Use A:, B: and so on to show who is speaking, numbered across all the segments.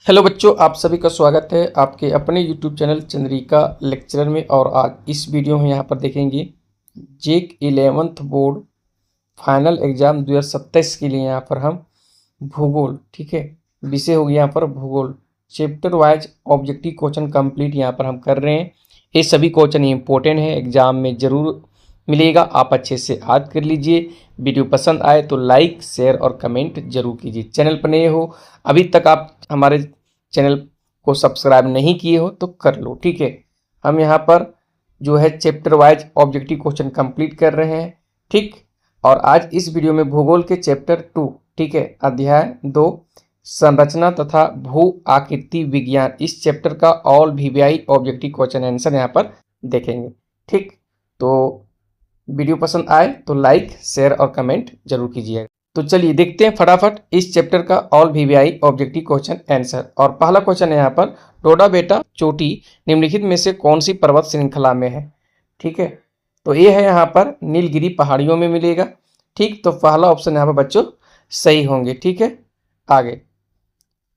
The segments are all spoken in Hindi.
A: हेलो बच्चों, आप सभी का स्वागत है आपके अपने यूट्यूब चैनल चंद्रिका लेक्चरर में। और आज इस वीडियो में यहाँ पर देखेंगे जेक 11th बोर्ड फाइनल एग्जाम 2027 के लिए यहाँ पर हम भूगोल, ठीक है, विषय होगी यहाँ पर भूगोल, chapter wise objective question complete यहाँ पर हम कर रहे हैं। ये सभी क्वेश्चन इंपॉर्टेंट है, एग्जाम में ज़रूर मिलेगा, आप अच्छे से याद कर लीजिए। वीडियो पसंद आए तो लाइक शेयर और कमेंट जरूर कीजिए। चैनल पर नए हो, अभी तक आप हमारे चैनल को सब्सक्राइब नहीं किए हो तो कर लो, ठीक है। हम यहाँ पर जो है chapter wise objective question complete कर रहे हैं, ठीक। और आज इस वीडियो में भूगोल के चैप्टर 2, ठीक है, अध्याय 2 संरचना तथा भू आकृति विज्ञान, इस चैप्टर का all VVI objective question answer यहाँ पर देखेंगे, ठीक। तो वीडियो पसंद आए तो लाइक शेयर और कमेंट जरूर कीजिएगा। तो चलिए देखते हैं फटाफट इस चैप्टर का all VVI objective question answer. और पहला क्वेश्चन है यहाँ पर, डोडा बेटा चोटी निम्नलिखित में से कौन सी पर्वत श्रृंखला में है, ठीक है। तो ये है यहाँ पर नीलगिरी पहाड़ियों में मिलेगा, ठीक। तो पहला ऑप्शन यहाँ पर बच्चों सही होंगे, ठीक है। आगे,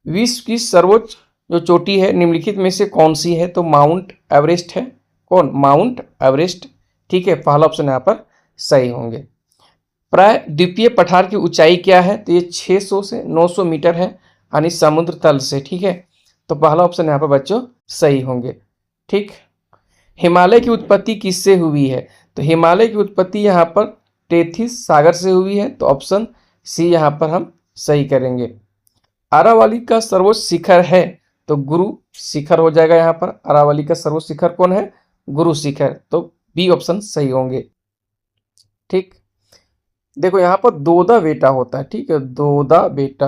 A: विश्व की सर्वोच्च जो चोटी है निम्नलिखित में से कौन सी है, तो माउंट एवरेस्ट है। कौन? माउंट एवरेस्ट, ठीक है। पहला ऑप्शन यहाँ पर सही होंगे। प्राय द्वीपीय पठार की ऊंचाई क्या है, तो ये 600 से 900 मीटर है, यानी समुद्र तल से, ठीक है। तो पहला ऑप्शन यहाँ पर बच्चों सही होंगे, ठीक। हिमालय की उत्पत्ति किससे हुई है, तो हिमालय की उत्पत्ति यहाँ पर टेथिस सागर से हुई है, तो ऑप्शन सी यहाँ पर हम सही करेंगे। अरावली का सर्वोच्च शिखर है, तो गुरु शिखर हो जाएगा यहाँ पर। अरावली का सर्वोच्च शिखर कौन है? गुरु शिखर, तो बी ऑप्शन सही होंगे, ठीक। देखो यहाँ पर दोदा बेटा होता है, ठीक है, दोदा बेटा,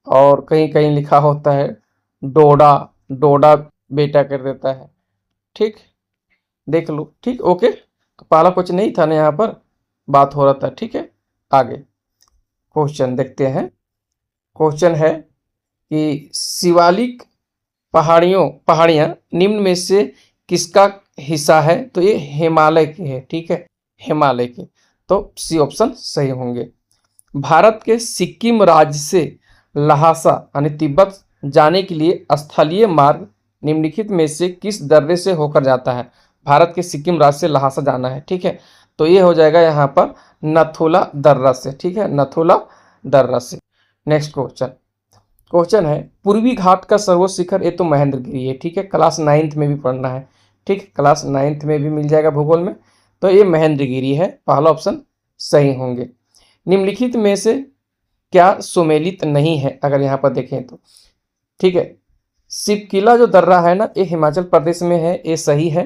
A: और कहीं कहीं लिखा होता है डोडा, डोडा बेटा कर देता है, ठीक। देख लो, ठीक, ओके। तो पहला क्वेश्चन नहीं था ना, यहाँ पर बात हो रहा था, ठीक है। आगे क्वेश्चन देखते हैं। क्वेश्चन है कि शिवालिक पहाड़ियाँ निम्न में से किसका हिस्सा है, तो ये हिमालय की है, ठीक है, हिमालय की, तो सी ऑप्शन सही होंगे। भारत के सिक्किम राज्य से लहासा यानी तिब्बत जाने के लिए स्थलीय मार्ग निम्नलिखित में से किस दर्रे से होकर जाता है? भारत के सिक्किम राज्य से लहासा जाना है, ठीक है। तो ये हो जाएगा यहाँ पर नथुला दर्रा से, ठीक है, नथुला दर्रा से। नेक्स्ट क्वेश्चन है, पूर्वी घाट का सर्वोच्च शिखर, ये तो महेंद्रगिरी है, ठीक है, क्लास 9th में भी पढ़ना है, ठीक, क्लास 9th में भी मिल जाएगा भूगोल में। तो ये महेंद्रगिरी है, पहला ऑप्शन सही होंगे। निम्नलिखित में से क्या सुमेलित नहीं है, अगर यहाँ पर देखें तो, ठीक है। शिवकिला जो दर्रा है ना, ये हिमाचल प्रदेश में है, ये सही है।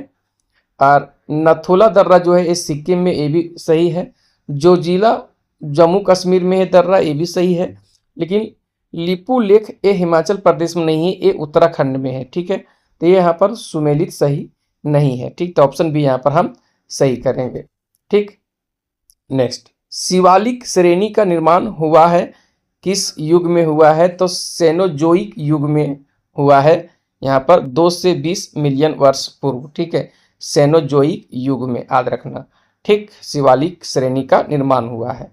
A: और नथुला दर्रा जो है ये सिक्किम में, ये भी सही है। जो जिला जम्मू कश्मीर में है दर्रा, ये भी सही है। लेकिन लिपू लेख ये हिमाचल प्रदेश में नहीं है, ये उत्तराखंड में है, ठीक है। तो ये यहाँ पर सुमेलित सही नहीं है, ठीक। तो ऑप्शन बी यहाँ पर हम सही करेंगे, ठीक। नेक्स्ट, शिवालिक श्रेणी का निर्माण हुआ है किस युग में हुआ है, तो सेनोजोइक युग में हुआ है, यहाँ पर 2 से 20 मिलियन वर्ष पूर्व, ठीक है, सेनोजोइक युग में, याद रखना, ठीक। शिवालिक श्रेणी का निर्माण हुआ है।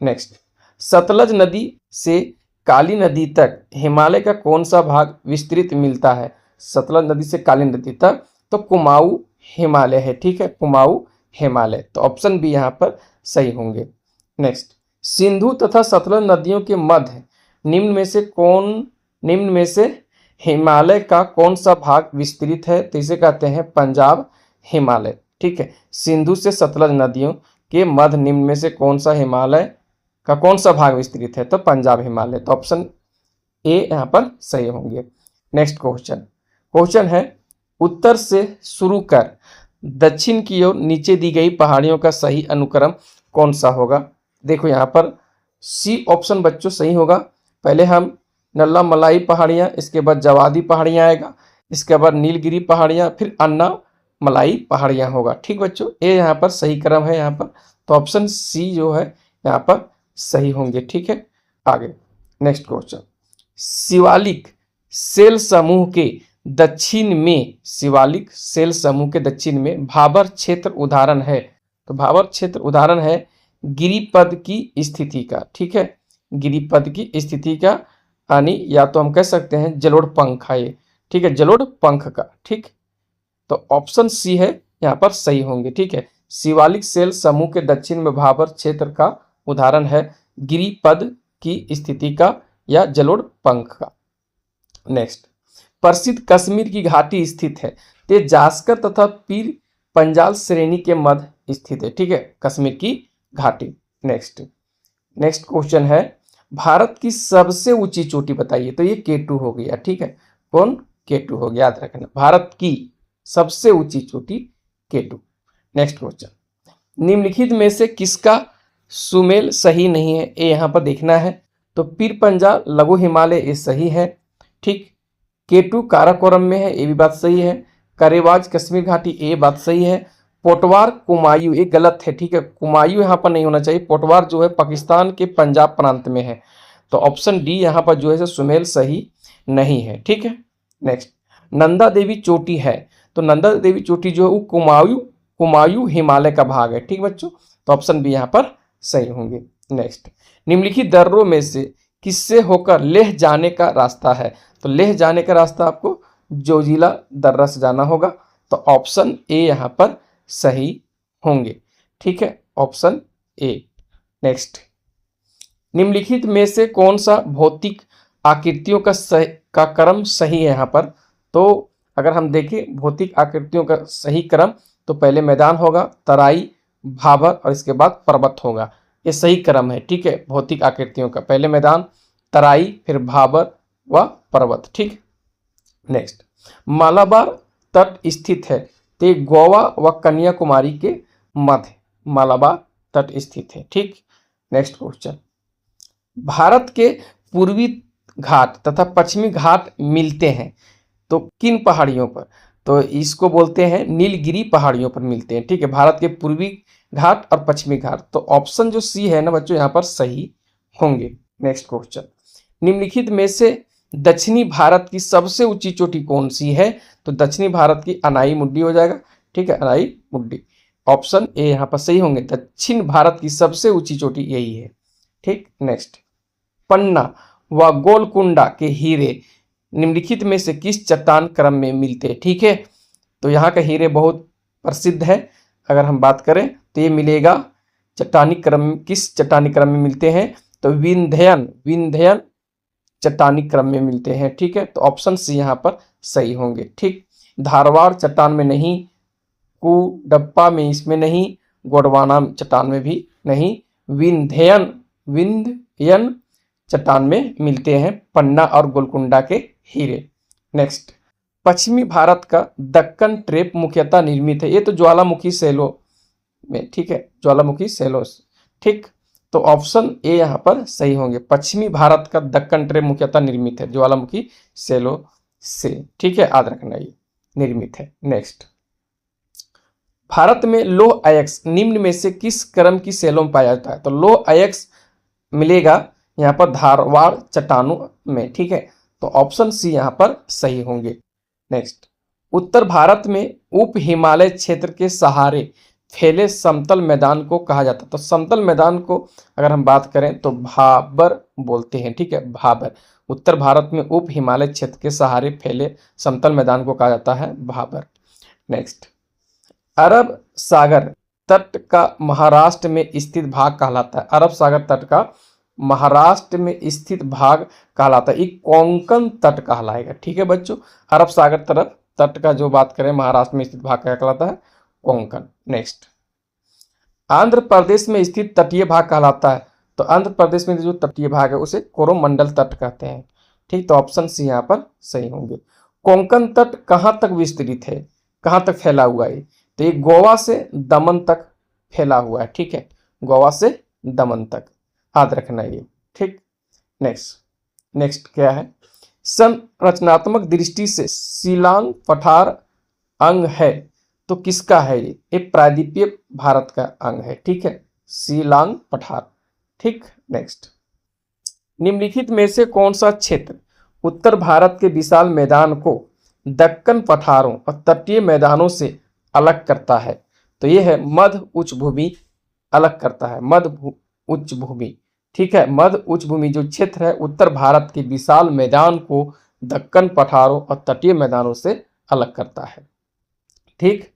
A: नेक्स्ट, सतलज नदी से काली नदी तक हिमालय का कौन सा भाग विस्तृत मिलता है? सतलज नदी से काली नदी तक, तो कुमाऊं हिमालय है, ठीक है, कुमाऊं हिमालय, तो ऑप्शन बी यहाँ पर सही होंगे। नेक्स्ट, सिंधु तथा सतलज नदियों के मध्य निम्न में से हिमालय का कौन सा भाग विस्तृत है, तो इसे कहते हैं पंजाब हिमालय, ठीक है। सिंधु से सतलज नदियों के मध्य निम्न में से कौन सा हिमालय का कौन सा भाग विस्तृत है, तो पंजाब हिमालय, तो ऑप्शन ए यहाँ पर सही होंगे। नेक्स्ट क्वेश्चन है, उत्तर से शुरू कर दक्षिण की ओर नीचे दी गई पहाड़ियों का सही अनुक्रम कौन सा होगा? देखो यहाँ पर सी ऑप्शन बच्चों सही होगा। पहले हम नल्ला मलाई पहाड़ियाँ, इसके बाद जवादी पहाड़ियाँ आएगा, इसके बाद नीलगिरी पहाड़ियाँ, फिर अन्ना मलाई पहाड़ियाँ होगा, ठीक बच्चों। ये यहाँ पर सही क्रम है यहाँ पर, तो ऑप्शन सी जो है यहाँ पर सही होंगे, ठीक है। आगे नेक्स्ट क्वेश्चन, शिवालिक सेल समूह के दक्षिण में भाबर क्षेत्र उदाहरण है, तो भाबर क्षेत्र उदाहरण है गिरिपद की स्थिति का, ठीक है, गिरिपद की स्थिति का यानी या तो हम कह सकते हैं जलोढ़ पंख है ये, ठीक है, जलोढ़ पंख का, ठीक। तो ऑप्शन सी है यहाँ पर सही होंगे, ठीक है। शिवालिक सेल समूह के दक्षिण में भाबर क्षेत्र का उदाहरण है गिरिपद की स्थिति का या जलोढ़ पंख का। नेक्स्ट, प्रसिद्ध कश्मीर की घाटी स्थित है, ते जास्कर तथा पीर पंजाल श्रेणी के मध्य स्थित है, ठीक है, कश्मीर की घाटी। नेक्स्ट क्वेश्चन है, भारत की सबसे ऊंची चोटी बताइए। तो ये K2 हो गया, ठीक है, कौन, K2 हो गया, याद रखना, भारत की सबसे ऊंची चोटी K2। नेक्स्ट क्वेश्चन, निम्नलिखित में से किसका सुमेल सही नहीं है, ये यहाँ पर देखना है। तो पीर पंजाल लघु हिमालय ये सही है, ठीक। K2 काराकोरम में है, ये भी बात सही है। करेवाज कश्मीर घाटी, ये बात सही है। पोटवार कुमायूं ये गलत है, ठीक है, कुमायूं यहाँ पर नहीं होना चाहिए। पोटवार जो है पाकिस्तान के पंजाब प्रांत में है, तो ऑप्शन डी यहाँ पर जो है सुमेल सही नहीं है, ठीक है। नेक्स्ट, नंदा देवी चोटी है, तो नंदा देवी चोटी जो है वो कुमायूं हिमालय का भाग है, ठीक बच्चों, तो ऑप्शन बी यहाँ पर सही होंगे। नेक्स्ट, निम्नलिखित दर्रों में से किससे होकर लेह जाने का रास्ता है। तो लेह जाने का रास्ता आपको जोजिला दर्रा से जाना होगा, तो ऑप्शन ए यहाँ पर सही होंगे, ठीक है, ऑप्शन ए। नेक्स्ट, निम्नलिखित में से कौन सा भौतिक आकृतियों का क्रम सही है यहाँ पर। तो अगर हम देखें भौतिक आकृतियों का सही क्रम, तो पहले मैदान होगा, तराई, भाबर और इसके बाद पर्वत होगा, ये सही क्रम है, ठीक है, भौतिक आकृतियों का, पहले मैदान, तराई, फिर भाबर व पर्वत, ठीक। नेक्स्ट, मालाबार तट स्थित है, ते गोवा व कन्याकुमारी के मध्य मालाबार तट स्थित है, ठीक। नेक्स्ट क्वेश्चन, भारत के पूर्वी घाट तथा पश्चिमी घाट मिलते हैं तो किन पहाड़ियों पर। तो इसको बोलते हैं नीलगिरी पहाड़ियों पर मिलते हैं, ठीक है, भारत के पूर्वी घाट और पश्चिमी घाट, तो ऑप्शन जो सी है ना बच्चों यहाँ पर सही होंगे। नेक्स्ट क्वेश्चन, निम्नलिखित में से दक्षिणी भारत की सबसे ऊंची चोटी कौन सी है। तो दक्षिणी भारत की अनाई मुड्डी हो जाएगा, ठीक है, अनाई मुड्डी, ऑप्शन ए यहाँ पर सही होंगे, दक्षिण भारत की सबसे ऊंची चोटी यही है, ठीक। नेक्स्ट, पन्ना व गोलकुंडा के हीरे निम्नलिखित में से किस चट्टान क्रम में मिलते हैं, ठीक है। तो यहाँ का हीरे बहुत प्रसिद्ध है, अगर हम बात करें तो ये मिलेगा चट्टानी क्रम, किस चट्टानी क्रम में मिलते हैं। तो विंध्यन चट्टानी क्रम में मिलते हैं, ठीक है, तो ऑप्शन सी यहाँ पर सही होंगे, ठीक। धारवाड़ चट्टान में नहीं, कुडप्पा में इसमें नहीं, गोंडवाना चट्टान में भी नहीं, विंध्यन चट्टान में मिलते हैं पन्ना और गोलकुंडा के हीरे। नेक्स्ट, पश्चिमी भारत का दक्कन ट्रेप मुख्यतः निर्मित है, ये तो ज्वालामुखी सेलों में, ठीक है, ज्वालामुखी सेलों, ठीक, तो ऑप्शन ए यहाँ पर सही होंगे, पश्चिमी भारत का दक्कन ट्रेप मुख्यतः निर्मित है ज्वालामुखी सेलों से, ठीक है, याद रखना ये निर्मित है। नेक्स्ट, भारत में लौह अयस्क निम्न में से किस क्रम की सेलों में पाया जाता है। तो लौह अयस्क मिलेगा यहाँ पर धारवाड़ चट्टानों में, ठीक है, तो ऑप्शन सी यहाँ पर सही होंगे। नेक्स्ट, उत्तर भारत में उप हिमालय क्षेत्र के सहारे फैले समतल मैदान को कहा जाता है। तो समतल मैदान को अगर हम बात करें तो भाबर बोलते हैं, ठीक है, भाबर। उत्तर भारत में उप हिमालय क्षेत्र के सहारे फैले समतल मैदान को कहा जाता है भाबर। नेक्स्ट, अरब सागर तट का महाराष्ट्र में स्थित भाग कहलाता है, अरब सागर तट का महाराष्ट्र में स्थित भाग कहलाता है, एक कोंकण तट कहलाएगा, ठीक है बच्चों। अरब सागर तरफ तट का जो बात करें महाराष्ट्र में स्थित भाग क्या कहलाता है, कोंकण। नेक्स्ट, आंध्र प्रदेश में स्थित तटीय भाग कहलाता है। तो आंध्र प्रदेश में जो तटीय भाग है उसे कोरोमंडल तट कहते हैं, ठीक, तो ऑप्शन सी यहाँ पर सही होंगे। कोंकण तट कहाँ तक विस्तृत है, कहाँ तक फैला हुआ है। तो ये गोवा से दमन तक फैला हुआ है, ठीक है, गोवा से दमन तक, याद रखना ये, ठीक। नेक्स्ट क्या है, संरचनात्मक दृष्टि से शिलांग पठार अंग है तो किसका है ये प्रायद्वीपीय भारत का अंग है, ठीक है, शिलांग पठार, ठीक। नेक्स्ट, निम्नलिखित में से कौन सा क्षेत्र उत्तर भारत के विशाल मैदान को दक्कन पठारों और तटीय मैदानों से अलग करता है। तो ये है मध्य उच्च भूमि अलग करता है, मध्य उच्च भूमि, ठीक है। मध्य उच्च भूमि जो क्षेत्र है उत्तर भारत के विशाल मैदान को दक्कन पठारों और तटीय मैदानों से अलग करता है। ठीक,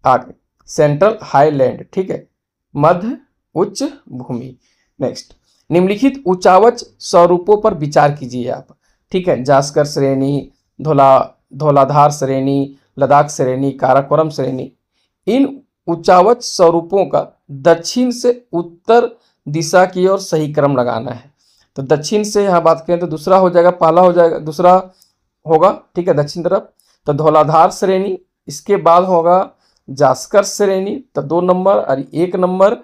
A: आगे सेंट्रल हाईलैंड, ठीक है, मध्य उच्च भूमि। नेक्स्ट, निम्नलिखित उच्चावच स्वरूपों पर विचार कीजिए आप। ठीक है, जास्कर श्रेणी, धौलाधार श्रेणी, लद्दाख श्रेणी, काराकोरम श्रेणी। इन उच्चावच स्वरूपों का दक्षिण से उत्तर दिशा की ओर सही क्रम लगाना है। तो दक्षिण से यहाँ बात करें तो दूसरा हो जाएगा, पहला हो जाएगा, दूसरा होगा, ठीक है, दक्षिण तरफ। तो धौलाधार श्रेणी, इसके बाद होगा जास्कर श्रेणी, तो 2 नंबर और 1 नंबर,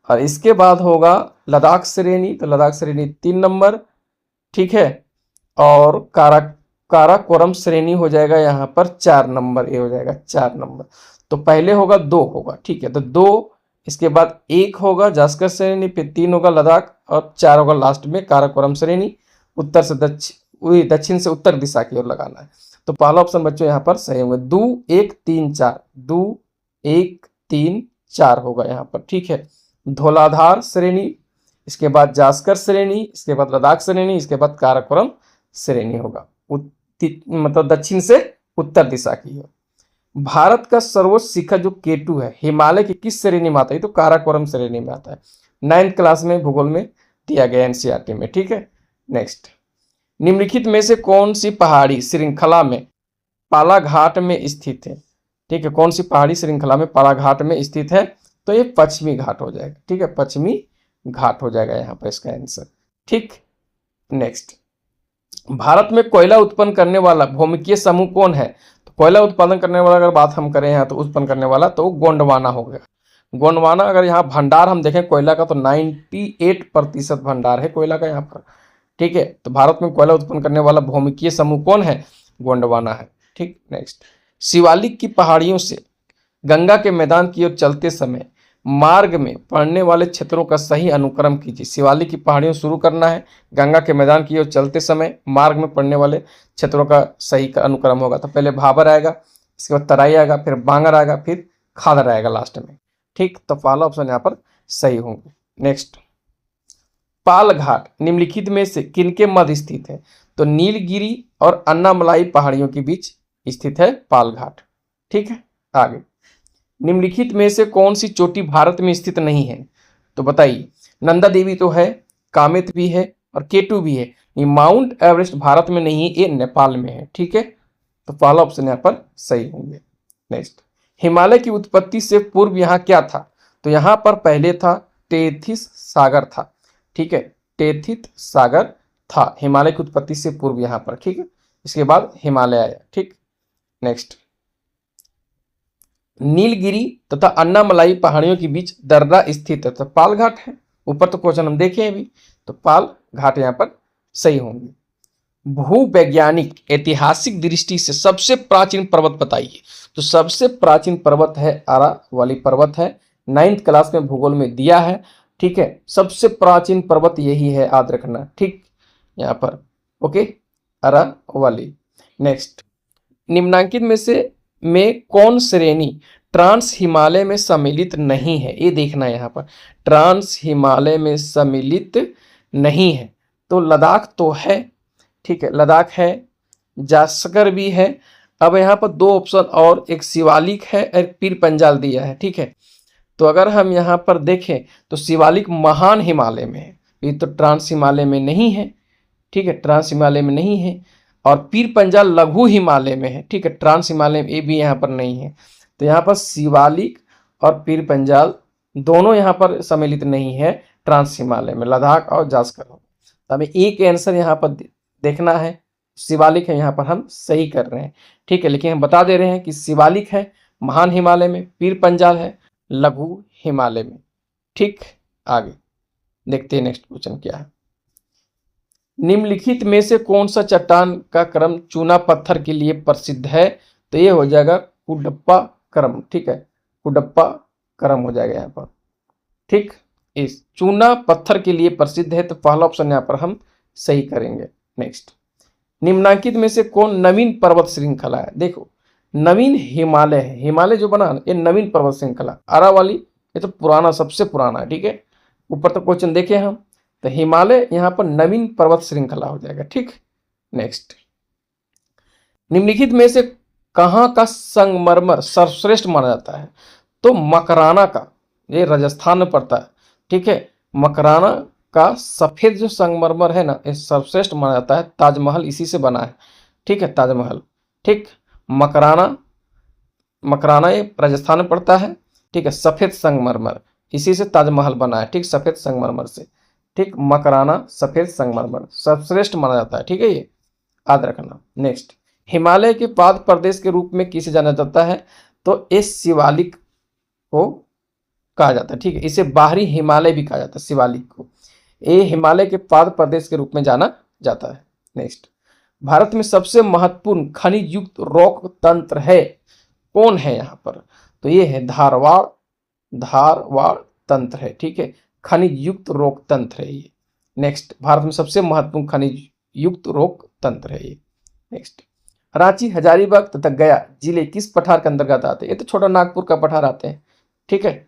A: और इसके बाद होगा लद्दाख श्रेणी, तो लद्दाख श्रेणी 3 नंबर, ठीक है। और काराकोरम श्रेणी हो जाएगा यहाँ पर 4 नंबर, ये हो जाएगा 4 नंबर। तो पहले होगा 2 होगा, ठीक है, तो 2, इसके बाद 1 होगा जास्कर श्रेणी, फिर 3 होगा लद्दाख और 4 होगा लास्ट में काराकोरम श्रेणी। उत्तर से दक्षिण से उत्तर दिशा की ओर लगाना है। तो पहला ऑप्शन बच्चों यहाँ पर सही होगा, 2 1 3 4, 2 1 3 4 होगा यहाँ पर, ठीक है। धौलाधार श्रेणी, इसके बाद जास्कर श्रेणी, इसके बाद लद्दाख श्रेणी, इसके बाद काराकोरम श्रेणी होगा, मतलब दक्षिण से उत्तर दिशा की ओर। भारत का सर्वोच्च शिखर जो K2 है, हिमालय की किस श्रेणी में आता है? तो काराकोरम श्रेणी में आता है। 9th क्लास में भूगोल में दिया गया NCERT में, ठीक है। नेक्स्ट, निम्नलिखित में से कौन सी पहाड़ी श्रृंखला में पालाघाट में स्थित है? ठीक है, कौन सी पहाड़ी श्रृंखला में पालाघाट में स्थित है? तो ये पश्चिमी घाट हो जाएगा, ठीक है, पश्चिमी घाट हो जाएगा यहाँ पर इसका आंसर, ठीक। नेक्स्ट, भारत में कोयला उत्पन्न करने वाला भौमिकीय समूह कौन है? तो कोयला उत्पादन करने वाला अगर बात हम करें यहाँ तो उत्पन्न करने वाला तो गोंडवाना हो गया। गोंडवाना, अगर यहाँ भंडार हम देखें कोयला का तो 98% भंडार है कोयला का यहाँ पर, ठीक है। तो भारत में कोयला उत्पन्न करने वाला भौमिकीय समूह कौन है? गोंडवाना है, ठीक। नेक्स्ट, शिवालिक की पहाड़ियों से गंगा के मैदान की ओर चलते समय मार्ग में पड़ने वाले क्षेत्रों का सही अनुक्रम कीजिए। शिवालिक की पहाड़ियों शुरू करना है, गंगा के मैदान की ओर चलते समय मार्ग में पड़ने वाले क्षेत्रों का सही का अनुक्रम होगा। तो पहले भाबर आएगा, इसके बाद तराई आएगा, फिर बांगर आएगा, फिर खादर आएगा लास्ट में, ठीक। तो पहला ऑप्शन यहाँ पर सही होंगे। नेक्स्ट, पाल घाट निम्नलिखित में से किनके मध्य स्थित है? तो नीलगिरी और अन्नामलाई पहाड़ियों के बीच स्थित है पाल घाट, ठीक है। आगे, निम्नलिखित में से कौन सी चोटी भारत में स्थित नहीं है? तो बताइए, नंदा देवी तो है, कामेत भी है और K2 भी है। ये माउंट एवरेस्ट भारत में नहीं है, ये नेपाल में है, ठीक है। तो पहला ऑप्शन यहाँ पर सही होंगे। नेक्स्ट, हिमालय की उत्पत्ति से पूर्व यहाँ क्या था? तो यहाँ पर पहले था टेथिस सागर था, ठीक है, टेथिस सागर था हिमालय की उत्पत्ति से पूर्व यहाँ पर, ठीक है। इसके बाद हिमालय आया, ठीक। नेक्स्ट, नीलगिरी तथा अन्नामलाई पहाड़ियों के बीच दर्रा स्थित है, तो पाल घाट है। ऊपर तो क्वेश्चन हम देखे अभी, तो पाल घाट यहाँ पर सही होंगे। भूवैज्ञानिक ऐतिहासिक दृष्टि से सबसे प्राचीन पर्वत बताइए। तो सबसे प्राचीन पर्वत है अरावली पर्वत है, 9th क्लास में भूगोल में दिया है, ठीक है। सबसे प्राचीन पर्वत यही है, याद रखना, ठीक, यहाँ पर, ओके, अरावली। नेक्स्ट, निम्नांकित में कौन श्रेणी ट्रांस हिमालय में सम्मिलित नहीं है? ये देखना है यहाँ पर, ट्रांस हिमालय में सम्मिलित नहीं है। तो लद्दाख तो है, ठीक है, लद्दाख है, जास्कर भी है। अब यहाँ पर 2 ऑप्शन और, एक शिवालिक है और पीर पंजाल दिया है, ठीक है। तो अगर हम यहाँ पर देखें तो शिवालिक महान हिमालय में है, ये तो ट्रांस हिमालय में नहीं है, ठीक है, ट्रांस हिमालय में नहीं है। और पीर पंजाल लघु हिमालय में है, ठीक है, ट्रांस हिमालय में ये भी यहाँ पर नहीं है। तो यहाँ पर शिवालिक और पीर पंजाल दोनों यहाँ पर सम्मिलित नहीं है ट्रांस हिमालय में, लद्दाख और जास्कर। तो हमें एक आंसर यहाँ पर देखना है, शिवालिक है, यहाँ पर हम सही कर रहे हैं, ठीक है। लेकिन हम बता दे रहे हैं कि शिवालिक है महान हिमालय में, पीर पंजाल है लघु हिमालय में, ठीक। आगे देखते हैं नेक्स्ट क्वेश्चन क्या है। निम्नलिखित में से कौन सा चट्टान का क्रम चूना पत्थर के लिए प्रसिद्ध है? तो ये हो जाएगा कुडप्पा क्रम, ठीक है, कुडप्पा क्रम हो जाएगा यहाँ पर, ठीक। इस चूना पत्थर के लिए प्रसिद्ध है, तो पहला ऑप्शन यहाँ पर हम सही करेंगे। नेक्स्ट, निम्नांकित में से कौन नवीन पर्वत श्रृंखला है? देखो, नवीन हिमालय है, हिमालय जो बना ये नवीन पर्वत श्रृंखला। अरावली ये तो पुराना, सबसे पुराना है, ठीक है। ऊपर तो क्वेश्चन देखे हम, तो हिमालय यहाँ पर नवीन पर्वत श्रृंखला हो जाएगा। ठीक, नेक्स्ट, निम्नलिखित में से कहाँ का संगमरमर सर्वश्रेष्ठ माना जाता है? तो मकराना का, ये राजस्थान में पड़ता है। ठीक है, मकराना का सफेद जो संगमरमर है ना, ये सर्वश्रेष्ठ माना जाता है। ताजमहल इसी से बना है। ठीक है, ताजमहल। ठीक, मकराना, मकराना ये राजस्थान में पड़ता है। ठीक है, सफेद संगमरमर इसी से ताजमहल बना है। ठीक, सफेद संगमरमर से। ठीक, मकराना सफेद संगमरमर सर्वश्रेष्ठ माना जाता है। ठीक है, ये याद रखना। नेक्स्ट, हिमालय के पाद प्रदेश के रूप में किसे जाना जाता है? तो इस शिवालिक को कहा जाता है। ठीक है, इसे बाहरी हिमालय भी कहा जाता है, शिवालिक को। ये हिमालय के पाद प्रदेश के रूप में जाना जाता है। नेक्स्ट, भारत में सबसे महत्वपूर्ण खनिज युक्त रॉक तंत्र है, कौन है यहाँ पर? तो ये है धारवाड़, धारवाड़ तंत्र है। ठीक है, खनिज युक्त रॉक तंत्र है ये। नेक्स्ट, भारत में सबसे महत्वपूर्ण खनिज युक्त रॉक तंत्र है ये। नेक्स्ट, रांची, हजारीबाग तथा गया जिले किस पठार के अंतर्गत आते हैं? ये तो छोटा नागपुर का पठार आते हैं। ठीक है,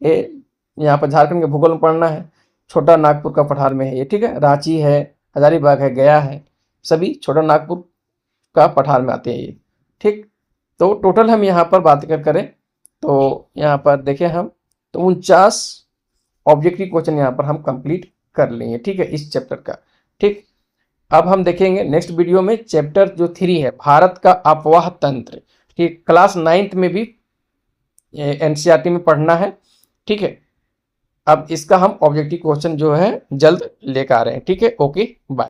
A: ये यहाँ पर झारखंड के भूगोल में पढ़ना है, छोटा नागपुर का पठार में है ये। ठीक है, रांची है, हजारीबाग है, गया है, सभी छोटा नागपुर का पठार में आते हैं ये। ठीक, तो टोटल हम यहाँ पर बात करें तो यहाँ पर देखें हम, तो 49 ऑब्जेक्टिव क्वेश्चन यहाँ पर हम कंप्लीट कर लेंगे। ठीक है, इस चैप्टर का। ठीक, अब हम देखेंगे नेक्स्ट वीडियो में चैप्टर जो 3 है, भारत का अपवाह तंत्र। ठीक, क्लास 9th में भी एनसीईआरटी में पढ़ना है। ठीक है, अब इसका हम ऑब्जेक्टिव क्वेश्चन जो है जल्द लेकर आ रहे हैं। ठीक है, ओके, बाय।